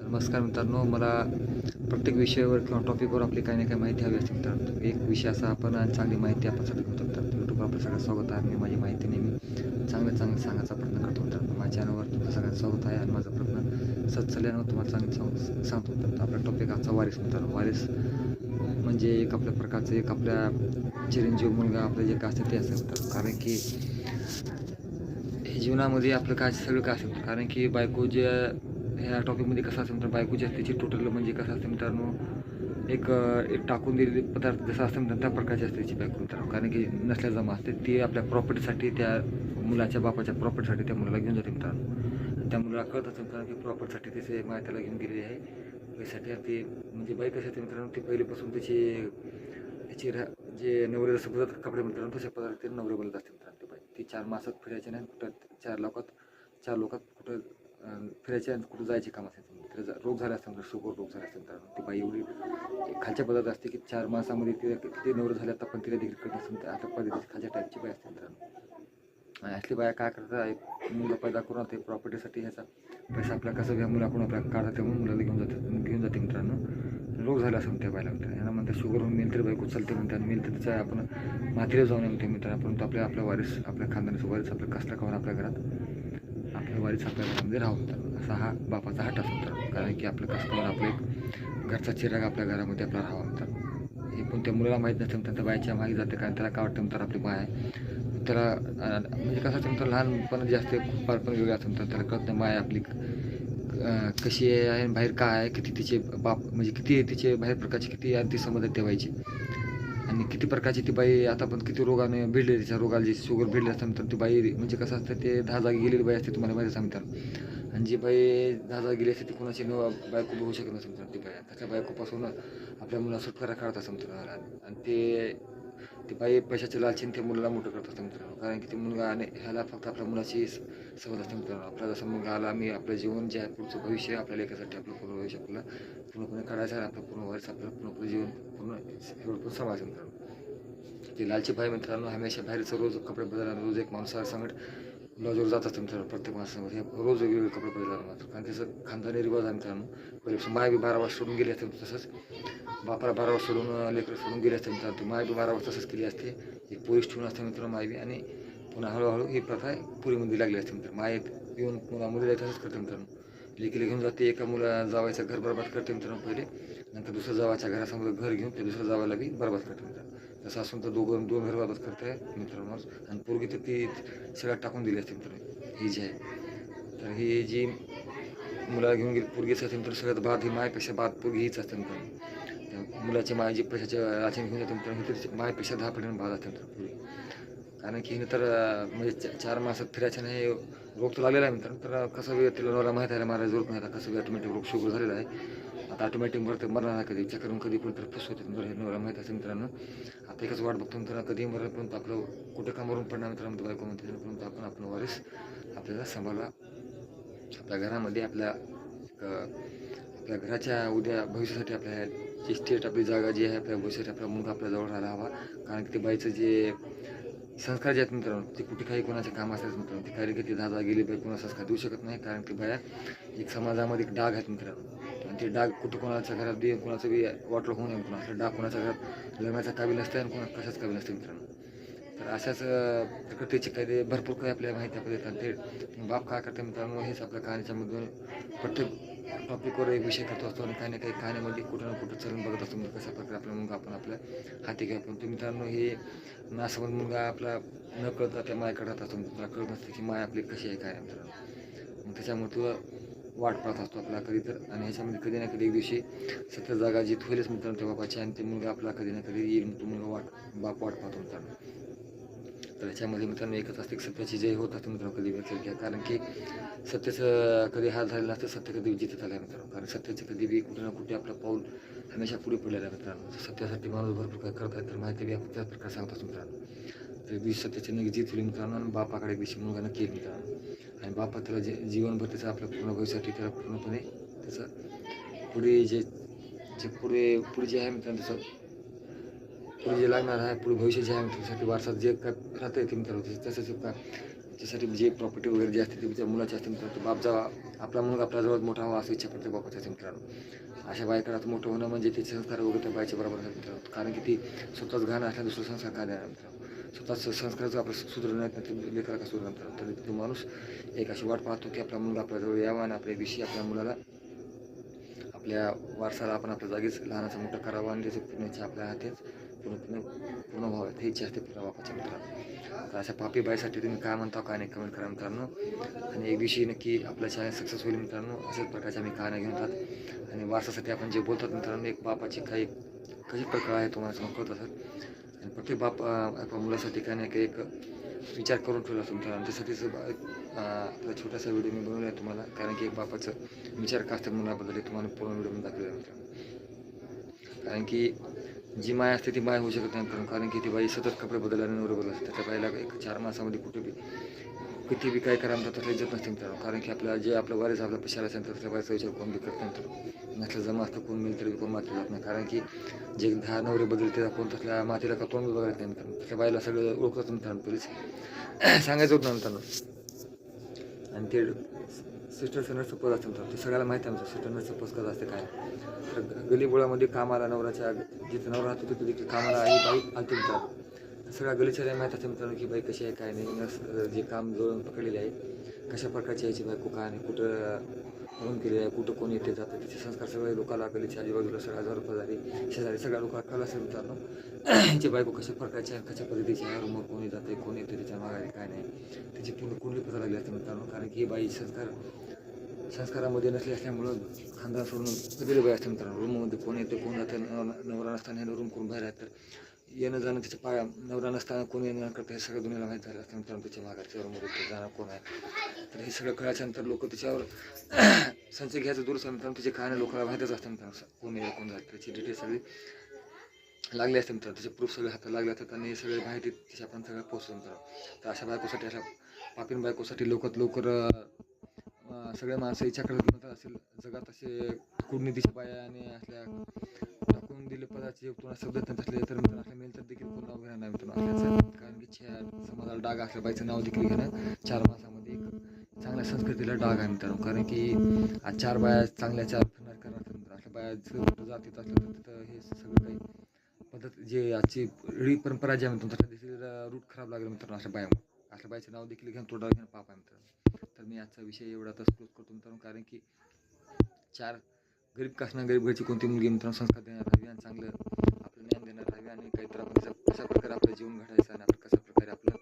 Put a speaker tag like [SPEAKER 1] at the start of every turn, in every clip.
[SPEAKER 1] नमस्कार मित्रांनो, मला प्रत्येक विषयावर किंवा टॉपिकवर आपली काही ना काही माहिती हवी असते मित्रांनो. एक विषय असा आपण आणि चांगली माहिती आपण साठी घेऊ शकतात. यूट्यूबवर आपलं सगळं स्वागत आहे. मी माझी माहिती नेहमी चांगलं सांगायचा प्रयत्न करतो मित्रांनो. माझ्या चॅनलवर तुमचं सगळ्यांचं स्वागत आहे आणि माझा प्रयत्न सत्सल्यानं तुम्हाला चांगलं सांगतो मित्रांनो. आपला टॉपिक आजचा वारीस मित्रांनो. वारीस म्हणजे एक आपल्या प्रकारचं एक आपल्या चिरंजीव मुलगा आपलं जे काय असतं ते असतं मित्रांनो. कारण की हे जीवनामध्ये आपलं काय सगळं काय असेल कारण की बायको जे ह्या टॉपिकमध्ये कसं असेल तर बायकोची असते टोटल म्हणजे कसं असतं मित्रांनो एक टाकून दिलेले पदार्थ जसं असतं मित्रांनो त्या प्रकारची असते त्याची बायको मित्रांनो. कारण की नसल्या जमा असते ती आपल्या प्रॉपर्टीसाठी त्या मुलाच्या बापाच्या प्रॉपर्टीसाठी त्या मुलाला घेऊन जाते मित्रांनो. त्या मुलाला कळत असतं मित्रांनो की प्रॉपर्टीसाठी त्याचे माय त्याला घेऊन गेलेली आहे पैसाठी. ती म्हणजे बाई कशी असते मित्रांनो ती पहिलेपासून त्याची जे नवरे जसं बदलतात कपडे मित्रांनो तशा पदार्थ नवरे बदलत असते मित्रांनो. ती बाई ती 4 मासात फिरायचे नाही कुठं चार लोकात कुठं फिरायचे आणि कुठं जायचे काम असायचं. तिला रोग झाले असतात शुगर रोग झाले असतात मित्रांनो. ती बाई एवढी खालच्या पदार्थ असते की 4 मासामध्ये तिला किती नवरे झाले आता पण तिला देखील कळत नसतं. आता पद्धतीची खालच्या टाईपची बाई असते मित्रांनो. आणि असली बाया काय करतात एक मुलं पैदा करून ते प्रॉपर्टीसाठी ह्याचा पैसा आपला कसं घ्या मुलाकडून आपल्याला काढतात त्यामुळे मुलाला घेऊन जाते मित्रांनो. रोग झाला असं त्या बायला मित्रांनो. यांना म्हणतात शुगर होऊन मेल तरी बायको चालते म्हणतात मेल तर त्याचा आपण मातीला जाऊन म्हणते मित्रांनो. परंतु आपल्या वारीस आपल्या खानदानाचं वारीस आपल्या कसला कवर आपल्या घरात आपल्या वारीस आपल्या घरामध्ये राहू असा हा बापाचा हट असतो मित्रांनो. कारण की आपलं कसं आपलं एक घरचा चिराग आपल्या घरामध्ये आपला राहावा मित्रांनो. हे पण त्या मुलाला माहीत नसतं मित्रांनो. त्या बाईच्या मागे जाते कारण त्याला काय वाटतं मित्रांनो आपली बाय आहे त्याला म्हणजे कसं असतं मित्रांनो लहानपण जे असते खूप बालपण वेगळं असतं मित्रांनो. त्याला कळत नाही माय आपली कशी आहे बाहेर काय आहे किती तिचे बाप म्हणजे किती तिचे बाहेर प्रकारची किती अगदी समज ठेवायची आणि किती प्रकारची ती बाई आता पण किती रोगाने भिडले तिच्या रोगाला जी शुगर भिडले असतात तर ती बाई म्हणजे कसं असतं ते 10 जागी गेलेली बाई असते तुम्हाला माहिती सांगतात. आणि जी बाई 10 जागी गेली असते ती कोणाची बायको बघू शकत नसेल ती बाई त्याच्या बायकोपासून आपल्या मुला सुटकारा काढत असं मित्रांनो. आणि ती बाई पैशाच्या लालचीने ते मुलाला मोठं करत असतं मित्रांनो. कारण की ते मुलगा आणि ह्याला फक्त आपल्या मुलाची समज असते मित्रांनो. आपला जसा मुलगा आला मी आपलं जीवन जे आहे पुढचं भविष्य आपल्या लेखासाठी आपलं पूर्ण भविष्य आपल्याला पूर्णपणे काढायचं आहे. आपलं पूर्ण वर्ष आपल्याला पूर्णपणे जीवन पूर्ण एवढं पण समाज मित्रांनो. ती लालची बाई मित्रांनो हमेशा बाहेरचं रोज कपडे बदलणार रोज एक माणूस सांगत ब्लाउजवर जात असतं मित्रांनो. प्रत्येक माणसामध्ये हे रोज वेगवेगळे कपडे बदलणार मात्र कारण त्याचं खानदानी रिवाज आहे मित्रांनो. पहिल्यापासून माय बी 12 वर्ष सोडून गेली असते तसंच बापाला 12 वर्ष सोडून लेकरं सोडून गेले असते मित्रांनो. ती माय बी 12 वर्ष तसंच केली असते. एक पोलीस ठेवून असते मित्रांनो माय बी आणि पुन्हा हळूहळू ही प्रथा पुरीमध्ये लागली असते मित्रांनो. माय येऊन पुन्हा मुलीला तसंच करते मित्रांनो. लेकीला घेऊन जाते एका मुला जावायचं घर बरबाद करते मित्रांनो पहिले नंतर दुसऱ्या जावाच्या घरासमोर घर घेऊन ते दुसऱ्या जावाला बी बरबाद करते मित्रांनो. तसं असून तर दोन घर बरबाद करते मित्रांनो. आणि पोरगी तर ती सगळ्यात टाकून दिली असते मित्रांनो ही जी आहे. तर ही जी मुलाला घेऊन गेली पोरगीच असते मित्रांनो सगळ्यात बाद ही मायपेक्षा बाद पोरगी हीच असते मित्रांनो. त्या मुलाची माय जी पैशाच्या राचीने घेऊन जाते मित्रांनो ही तर मायपेक्षा 10 पटीने बाद असते मित्रांनो पोरगी. कारण की तर म्हणजे 4 मासात फिरायचं नाही रोग तर लागलेला आहे मित्रांनो. तर कसं वेळ तिला नवरा माहीत आहे मला जरूर नाही आता कसं ऑटोमॅटिक रोग शुगर झालेला आहे. आता ऑटोमॅटिक मरते मरणार नाही कधी चक्रून कधी पण तर फस होते हे नवरा माहीत असेल मित्रांनो. आता एकच वाट बघतो मित्रांनो कधी मरण पण आपलं कुठं का मरून पडणार मित्रांनो बायको म्हणते पण आपण वारीस आपल्याला सांभाळा आपल्या घरामध्ये आपल्या घराच्या उद्या भविष्यासाठी आपल्या जी स्टेट आपली जागा जी आहे आपल्या भविष्यासाठी आपला मुलगा आपल्या जवळ राहायला हवा. कारण की ते बाईचं जे संस्कार जे आहेत मित्रांनो ते कुठे काही कोणाचे काम असतात मित्रांनो. ती काही ती 10 जागा गेली बाई कोणा संस्कार देऊ शकत नाही. कारण की बाया एक समाजामध्ये एक डाग आहेत मित्रांनो. आणि ते डाग कुठं कोणाच्या घरात बी कोणाचं बी वाटलं होऊ नये कोणाचं डाग कोणाच्या घरात लग्नाचा काबील नसते आणि कोणा कशाच काबील नसते मित्रांनो. तर अशाच प्रकृतीचे कायदे भरपूर काही आपल्या माहिती आपल्याला येतात. ते बाप काय करते मित्रांनो हेच आपल्या कहाणीच्यामधून प्रत्येक टॉपिकवर एक विषय करतो असतो आणि काही ना काही कहाणीमध्ये कुठं ना कुठं चलन बघत असतो म्हणजे कशा प्रकारे आपला मुलगा आपण आपल्या हाती घ्या. पण मित्रांनो हे नासमज मुलगा आपला न कळता त्या मायकडे राहत असतो त्याला कळत नसतं की माय आपली कशी आहे काय मित्रांनो. मग त्याच्यामुळे तुला वाट पाहत असतो आपला कधी तर आणि ह्याच्यामध्ये कधी ना कधी एक दिवशी सत्य जागा जीत होईलच मित्रांनो त्या बापाची आणि ते मुलगा आपला कधी ना कधी येईल तो मुलगा बाप वाट पाहतो मित्रांनो. तर ह्याच्यामध्ये मित्रांनो एकच असते की सत्याची जय होत असते मित्रांनो कधी व्यक्त घ्या. कारण की सत्याचं कधी हात झालेला नसतं सत्य कधी जिथत आलं आहे मित्रांनो. कारण सत्याचं कधी बी कुठे ना कुठे आपलं पाऊल हमेशा पुढे पडलेलं आहे मित्रांनो. सत्यासाठी माणूस भरपूर काय करत आहे तर माहिती बी आपण त्याच प्रकारे सांगत असतो मित्रांनो. तर एक दिवशी सत्याची नक्की जीत होईल मित्रांनो आणि बापाकडे एक दिवशी मुलगा नक्की येईल मित्रांनो. आणि बापा त्याला जीवनभर त्याचं आपल्या पूर्ण भविष्यासाठी त्याला पूर्णपणे त्याचं पुढे जे पुढे जे आहे मित्रांनो त्याचं पुढे जे लागणार आहे पुढे भविष्य जे आहे त्यासाठी वारसात जे काय राहतं ते मित्रांनो तसंच का त्याच्यासाठी जे प्रॉपर्टी वगैरे जे असते ते त्या मुलाची असते मित्रांनो. तो बाप जेव्हा आपला मुलगा आपल्याजवळ मोठा व्हावा असं इच्छा करते बापाची असते मित्रांनो. अशा बायकात मोठं होणं म्हणजे तिचे संस्कार वगैरे त्या बायच्या बरोबर असतात मित्रांनो. कारण की ती स्वतःच घाण असल्या दुसरं संस्कार काय देणार मित्रांनो. स्वतःच संस्कार जर आपलं सुधारणार नाही तर लेकरा का सुधारणार मित्रांनो. तरी तो माणूस एक अशी वाट पाहतो की आपला मुलगा आपल्याजवळ यावा आणि आपल्या विषयी आपल्या मुलाला आपल्या वारसाला आपण आपल्या जागीच लहानाचा मोठा करावा आणि त्याची पूर्ण आपल्या हातेच पूर्ण व्हावं ही इच्छा असते आपल्या बापाच्या मित्रांनो. तर अशा पापी बाईसाठी तुम्ही काय म्हणता काय नाही कमेंट करा मित्रांनो. आणि एक दिवशी नक्की आपल्या चॅनल सक्सेस होईल मित्रांनो. अशाच प्रकारच्या आम्ही कहाण्या घेऊन येतात आणि वारसासाठी आपण जे बोलतात मित्रांनो एक बापाची काही कशी प्रकार आहे तुम्हाला समजत असत. आणि प्रत्येक बाप आपल्या मुलासाठी काही ना काही एक विचार करून ठेवला असतो मित्रांनो. त्यासाठीच आपला छोटासा व्हिडिओ मी बनवला आहे तुम्हाला. कारण की एक बापाचं विचार का असतं मुलाबद्दल तुम्हाला पूर्ण व्हिडिओ दाखवलेला मित्रांनो. कारण की जी माय असते ती माय होऊ शकत नाही मित्रांनो. कारण की ती बाई सतत कपडे बदलल्याने नवरे बदलत त्याच्या बाईला एक 4 मासामध्ये कुठे बी किती बी काय करा म्हणतात त्याला इज्जत नसते मित्रांनो. कारण की आपल्या जे आपलं वारीस आपल्या पशाला असेल तर त्या बाईचा विचार कोण बी करत नाही नसलं जमा असतं कोण मिळतं तरी कोण मात्र जात नाही. कारण की जे 10 नवरे बदलते कोण तसल्या मातीला का तोंड बी बघत नाही मित्रांनो. त्या बाईला सगळं ओळखत मित्रांनो. पोलीस सांगायचं होतं ना मित्रांनो. आणि ते सिस्टर नर्सचं पद असतं मित्रांनो. ते सगळ्याला माहिती आहे आमचं सिस्टर नर्सचं पद कसं असते काय. तर गलीबोळामध्ये कामाला नवऱ्याच्या जिथं नवरा राहतो तिथे देखील कामाला ही बाई आलती मित्रांनो. सगळ्या गलीच्या माहीत असते मित्रांनो की बाई कशी आहे काय नाही. नर्स जे काम जवळून पकडलेले आहे कशा प्रकारची यायची बायको काय नाही कुठं म्हणून केली आहे कुठं कोण येते जातं तिचे संस्कार सगळे लोकांना गलीच्या आजूबाजूला सगळ्या हजार रुपये शेजारी सगळ्या लोकांना कळलं असेल मित्रांनो. ह्याची बायको कशा प्रकारची आहे कशा पद्धतीची आहे रूमवर कोणी जाते कोण येते त्याच्या माघारी काय नाही त्याची पूर्ण कुंडली पता लागली असते मित्रांनो. कारण की ही बाई संस्कारामध्ये नसले असल्यामुळं खानदान सोडून दिले बाई असते मित्रांनो. रूममध्ये कोण येते कोण जातं नवरा नसताना रूम करून बाहेर आहे तर येणं जाणं त्याच्या पाया नवरा नसताना कोण येणं करतं हे सगळं दुनियाला माहीत झालं असतं मित्रांनो. त्याच्या माघारच्या रूममध्ये जाणार कोण आहे तर हे सगळं कळल्याच्यानंतर लोक त्याच्यावर संशय घ्यायचं दूर असतं मित्रांनो. त्याचे काय लोकांना माहीतच असतं मित्रांनो कोण येईल कोण जातं त्याची डिटेल सगळी लागली असते मित्रांनो. त्याचे प्रूफ सगळे हातात लागले असतात आणि हे सगळे माहिती त्याच्या आपण सगळं पोहोचतो मित्रांनो. तर अशा बायकोसाठी अशा पापीन बायकोसाठी लवकर सगळे माणसं इच्छा करत म्हणतात असेल जगात असे कूटनीतीच्या बाया आणि असल्या टाकून दिले पदाचे कोणा शब्द असले तर मित्रांनो असल्या मेल तर देखील कोण नाव घेणार नाही मित्रांनो असल्याचं. कारण की समाजाला डाग असल्या बाईचं नाव देखील घेणं 4 मासामध्ये एक चांगल्या संस्कृतीला डाग आहे मित्रांनो. कारण की आज 4 बाया चांगल्या 4 फिरणार करणार मित्रांनो. असल्या बाया कुठं जातीत असलं तर तिथं हे सगळं काही पद्धत जे आजची रूढी परंपरा जी आहे मित्रांनो देखील रूट खराब लागलं मित्रांनो. अशा बायाचं नाव देखील घेऊन तोडा घेणं पाप आहे मित्रांनो. तर मी आजचा विषय एवढाच क्लोज करतो मित्रांनो. कारण की 4 गरीब का असणार गरीब घरची कोणती मुलगी मित्रांनो संस्कार देणार हवी आणि चांगलं आपलं ज्ञान देणार हवी आणि काहीतरी आपण कशा प्रकारे आपलं जीवन घडायचं आणि आपण कशा प्रकारे आपलं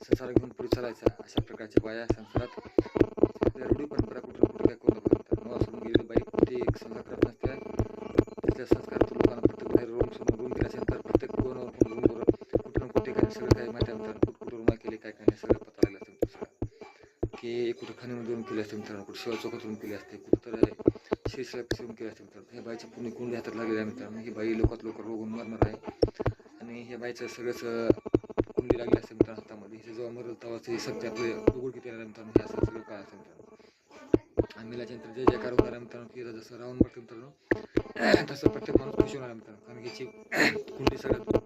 [SPEAKER 1] संसार घेऊन पुढे चालायचा अशा प्रकारच्या बाया संसारात आपल्या रूढी परंपरा कुठं काय करू नको मित्रांनो. सोडून गेलेली बाई कुठे एक संसार करत नसते त्याच्या संस्कारातून लोकांना प्रत्येक बाहेर रूम केल्यानंतर प्रत्येक रूमवर कुठून कुठे काय सगळं काही माहिती आहे मित्रांनो. कुठं रूम केले काय काय नाही सगळं पता लागलं असतं मित्रांनो. की कुठं खाणीमध्ये रूम केली असते मित्रांनो कुठं शिवाय चौकात रूम केली असते कुठं तर शिरसला रूम केली असते मित्रांनो. ह्या बाईची पूर्ण कुंडी हातात लागलेली आहे मित्रांनो. ही बाई लवकर रोगून मरणार आहे आणि ह्या बाईचं सगळंच कुंडी लागली असते मित्रांनो हातामध्ये. हे जेव्हा मरल तेव्हा ते सत्य आपले उघड किती येणार मित्रांनो. हे असं सगळं काय असतं मित्रांनो. आणि मेल्याच्यानंतर जे जयकार होणार आहे मित्रांनो की जसं राहून बघतो मित्रांनो तसं प्रत्येक माणूस खुशी होणार आहे मित्रांनो. कारण की कुंडी सगळ्यात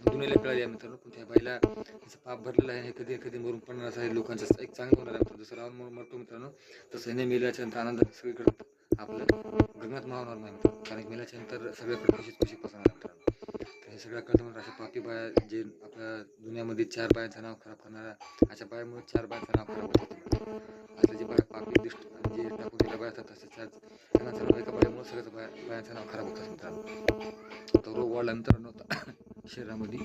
[SPEAKER 1] दुनियाला कळली आहे मित्रांनो. पण त्या बाईला त्याचं पाप भरलेलं आहे. हे कधी मरून पडणारच आहे लोकांचं एक चांगलं होणार आहे मित्रांनो. जसं राहून म्हणून मरतो मित्रांनो तसं हे मेल्याच्यानंतर आनंदात सगळीकडे आपलं गगनात मावणार नाही मित्रांनो. कारण मेल्याच्यानंतर सगळ्याकडे खुशीच पसरणार मित्रांनो. तर हे सगळं कळतं म्हणून अशा पापी बाया जे आपल्या दुनियामध्ये 4 बायांचं नाव खराब करणारा अशा बायामुळे 4 बायांचं नाव खराब होतं मित्रांनो. असं जे बाया पापी दुष्ट आणि जे टाकून दिल्या बाया असतात तसे 4 जणांचं नाव एका बायामुळे सगळ्याच बायांचं नाव खराब होतं मित्रांनो. तो रोग वाढला मित्रांनो होता शरीरामध्ये.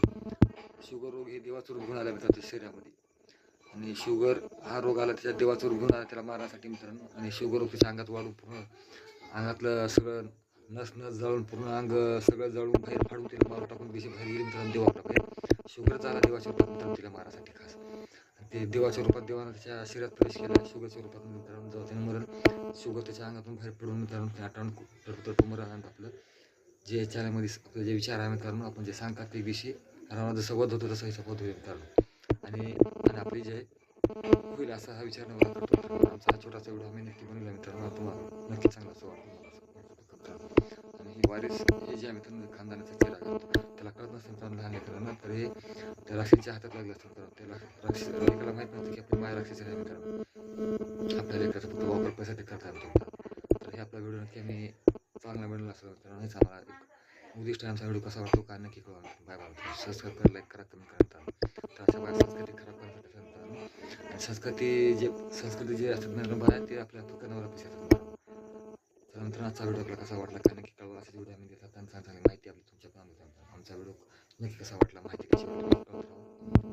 [SPEAKER 1] शुगर रोग हे देवाचं रूप घेऊन आला मित्रांनो शरीरामध्ये. आणि शुगर हा रोग आला त्याच्या देवाचं रूप घेऊन आला त्याला मारण्यासाठी मित्रांनो. आणि शुगर रोग त्याच्या अंगात वाढून पूर्ण अंगातलं सगळं नस जळून पूर्ण अंग सगळं जळून बाहेर फाडून तिला मारून टाकून बेशी बाहेर गेली मित्रांनो देवाला बाहेर. शुगरचा आला देवाच्या रूपात मित्रांनो तिला मारासाठी खास. ते देवाच्या रूपात देवानं त्याच्या शरीरात प्रवेश केला शुगरच्या रूपात मित्रांनो. जेव्हा त्याने मरण शुगर त्याच्या अंगातून बाहेर पडून मित्रांनो त्या आठवण तडफड मरण आणि आपलं जे चॅनलमध्ये आपले जे विचार आहे मित्रांनो आपण जे सांगतात ते विषय रावणा जसं वध होतं तसं हिचं वध होईल मित्रांनो. आणि आपली जे होईल असा हा विचार मला करतो मित्रांनो. आमचा हा छोटासा व्हिडिओ आम्ही नक्की बनवला मित्रांनो. तुम्हाला नक्की चांगला असं वाटतं. आणि ही वारीस हे जे आहे मित्रांनो खानदानाचा चेहरा त्याला कळत नसेल मित्रांनो लहान लेकरांना, तर हे त्या राक्षसीच्या हातात लागलं असतं मित्रांनो. त्याला लेकराला माहीत नसतं की आपली माय राक्षसी आहे मित्रांनो. आपल्या लेकराचा फक्त वापर पैसाठी करता मित्रांनो. तर हे आपला व्हिडिओ नक्की आम्ही चांगला बनवला असेल मित्रांनो. हेच आम्हाला एक उद्दिष्ट आहे. आमचा व्हिडिओ कसा वाटतो काय नक्की कळवा. Bye bye. सबस्क्राईब करा, लाईक करा, कमेंट करा मित्रांनो. तर अशा बाहेर संस्कृती खराब करण्यासाठी मित्रांनो. आणि संस्कृती जे असतात मित्रांनो बाहेर ते आपल्या फक्त नवरा पैसे असतात मित्रांनो. तर मित्रांनो आजचा व्हिडिओ आपला कसा वाटला काय नक्की कळवा. असे व्हिडिओ आम्ही देतात आणि चांगली माहिती आपली तुमच्या पण आमचा व्हिडिओ नक्की कसा वाटला, माहिती कशी वाटली कळवत राहा.